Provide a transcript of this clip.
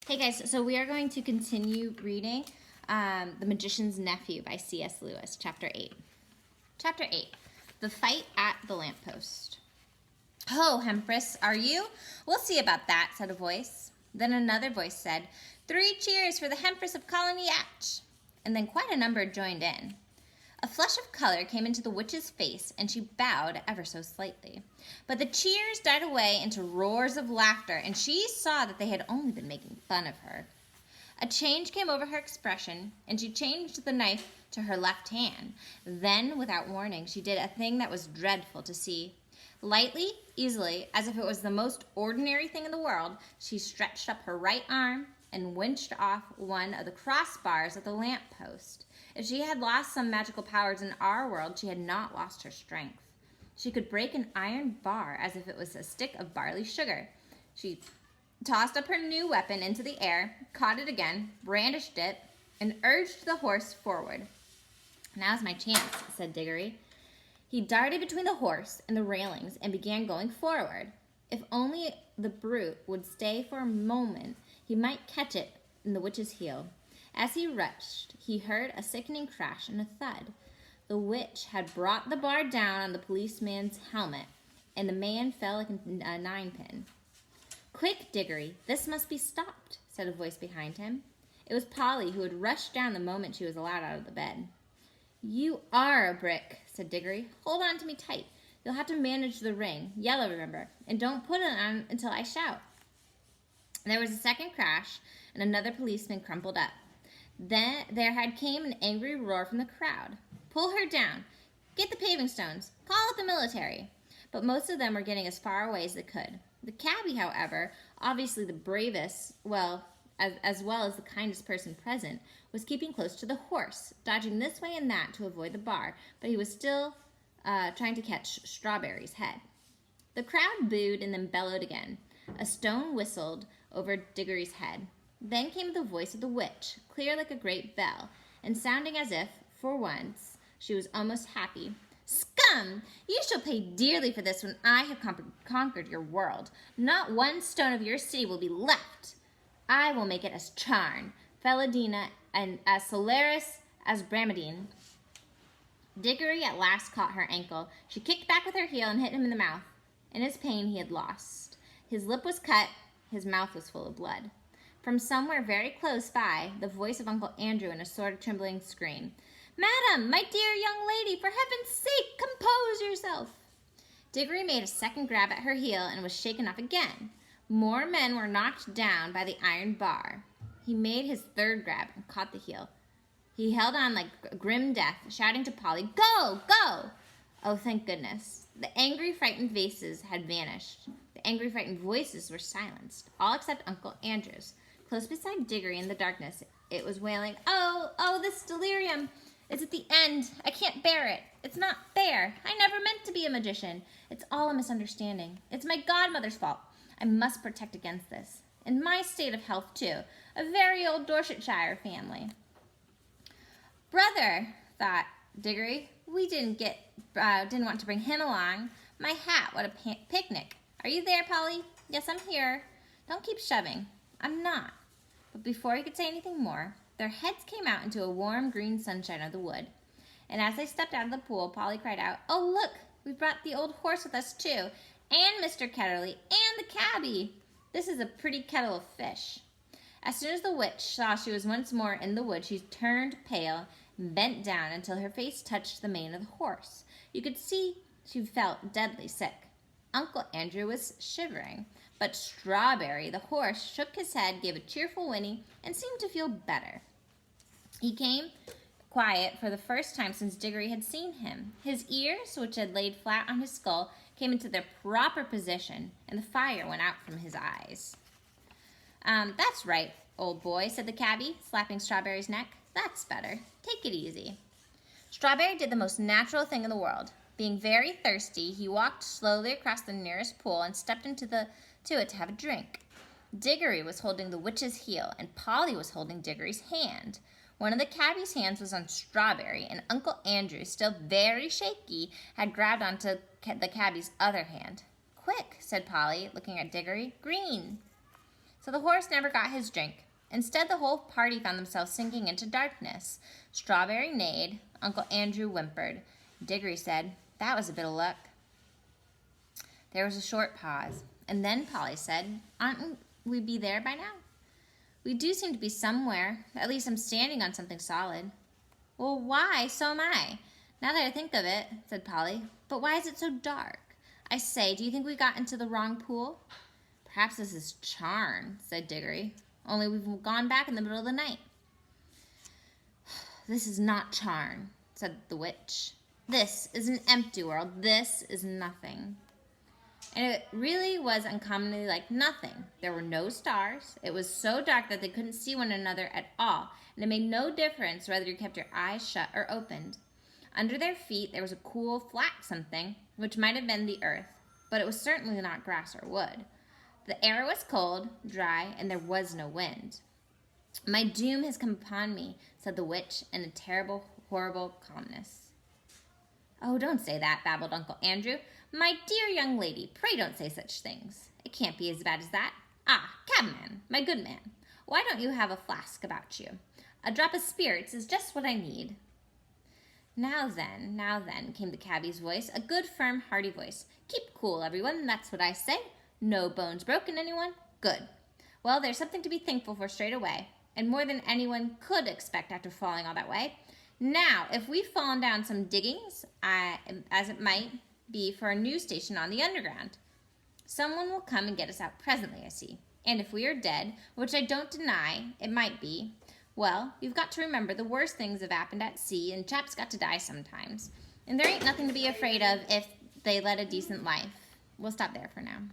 Hey guys, so we are going to continue reading The Magician's Nephew by C.S. Lewis, Chapter 8. Chapter 8, The Fight at the Lamppost. "Ho, Hempress, are you? We'll see about that," said a voice. Then another voice said, "3 cheers for the Hempress of Colony H." And then quite a number joined in. A flush of color came into the witch's face, and she bowed ever so slightly. But the cheers died away into roars of laughter, and she saw that they had only been making fun of her. A change came over her expression, and she changed the knife to her left hand. Then, without warning, she did a thing that was dreadful to see. Lightly, easily, as if it was the most ordinary thing in the world, she stretched up her right arm and winched off one of the crossbars of the lamp-post. If she had lost some magical powers in our world, she had not lost her strength. She could break an iron bar as if it was a stick of barley sugar. She tossed up her new weapon into the air, caught it again, brandished it, and urged the horse forward. "Now's my chance," said Diggory. He darted between the horse and the railings and began going forward. If only the brute would stay for a moment, he might catch it in the witch's heel. As he rushed, he heard a sickening crash and a thud. The witch had brought the bar down on the policeman's helmet, and the man fell like a ninepin. "Quick, Diggory, this must be stopped," said a voice behind him. It was Polly, who had rushed down the moment she was allowed out of the bed. "You are a brick," said Diggory. "Hold on to me tight. You'll have to manage the ring. Yellow, remember. And don't put it on until I shout." There was a second crash, and another policeman crumpled up. Then there had came an angry roar from the crowd. "Pull her down. Get the paving stones. Call out the military." But most of them were getting as far away as they could. The cabbie, however, obviously the bravest, as well as the kindest person present, was keeping close to the horse, dodging this way and that to avoid the bar, but he was still trying to catch Strawberry's head. The crowd booed and then bellowed again. A stone whistled over Diggory's head. Then came the voice of the witch, clear like a great bell, and sounding as if, for once, she was almost happy. "Scum! You shall pay dearly for this when I have conquered your world. Not one stone of your city will be left. I will make it as charmed, Felidina, and as Solaris as Bramadine." Diggory at last caught her ankle. She kicked back with her heel and hit him in the mouth. In his pain, he had lost. His lip was cut. His mouth was full of blood. From somewhere very close by, the voice of Uncle Andrew in a sort of trembling scream. "Madam, my dear young lady, for heaven's sake, compose yourself." Diggory made a second grab at her heel and was shaken off again. More men were knocked down by the iron bar. He made his third grab and caught the heel. He held on like grim death, shouting to Polly, "Go, go!" Oh, thank goodness. The angry, frightened faces had vanished. The angry, frightened voices were silenced, all except Uncle Andrew's. Close beside Diggory in the darkness, it was wailing, "Oh, this delirium! It's at the end. I can't bear it. It's not fair. I never meant to be a magician. It's all a misunderstanding. It's my godmother's fault. I must protect against this. And my state of health, too. A very old Dorsetshire family." "Brother," thought Diggory, "we didn't want to bring him along. My hat, what a picnic. Are you there, Polly?" "Yes, I'm here." "Don't keep shoving." "I'm not." But before he could say anything more, their heads came out into a warm green sunshine of the wood. And as they stepped out of the pool, Polly cried out, "Oh, look, we've brought the old horse with us, too, and Mr. Ketterly, and the cabbie. This is a pretty kettle of fish." As soon as the witch saw she was once more in the wood, she turned pale and bent down until her face touched the mane of the horse. You could see she felt deadly sick. Uncle Andrew was shivering, but Strawberry, the horse, shook his head, gave a cheerful whinny, and seemed to feel better. He came quiet for the first time since Diggory had seen him. His ears, which had laid flat on his skull, came into their proper position, and the fire went out from his eyes. "That's right, old boy," said the cabbie, slapping Strawberry's neck. "That's better. Take it easy." Strawberry did the most natural thing in the world. Being very thirsty, he walked slowly across the nearest pool and stepped into it to have a drink. Diggory was holding the witch's heel, and Polly was holding Diggory's hand. One of the cabbie's hands was on Strawberry, and Uncle Andrew, still very shaky, had grabbed onto the cabbie's other hand. "Quick," said Polly, looking at Diggory. "Green." So the horse never got his drink. Instead, the whole party found themselves sinking into darkness. Strawberry neighed. Uncle Andrew whimpered. Diggory said, "That was a bit of luck." There was a short pause, and then Polly said, "Aren't we be there by now?" "We do seem to be somewhere. At least I'm standing on something solid." "Well, why, so am I. Now that I think of it," said Polly. "But why is it so dark? I say, do you think we got into the wrong pool?" "Perhaps this is Charn," said Diggory. "Only we've gone back in the middle of the night." "This is not Charn," said the witch. "This is an empty world. This is nothing." And it really was uncommonly like nothing. There were no stars. It was so dark that they couldn't see one another at all, and it made no difference whether you kept your eyes shut or opened. Under their feet there was a cool, flat something, which might have been the earth, but it was certainly not grass or wood. The air was cold, dry, and there was no wind. "My doom has come upon me," said the witch in a terrible, horrible calmness. "Oh, don't say that," babbled Uncle Andrew. "My dear young lady, pray don't say such things. It can't be as bad as that. Ah, cabman, my good man, why don't you have a flask about you? A drop of spirits is just what I need." Now then," came the cabbie's voice, a good, firm, hearty voice. "Keep cool, everyone, that's what I say. No bones broken, anyone? Good. Well, there's something to be thankful for straight away, and more than anyone could expect after falling all that way. Now, if we've fallen down some diggings, as it might be for a news station on the underground, someone will come and get us out presently, I see. And if we are dead, which I don't deny it might be, well, you've got to remember the worst things have happened at sea, and chaps got to die sometimes. And there ain't nothing to be afraid of if they led a decent life." We'll stop there for now.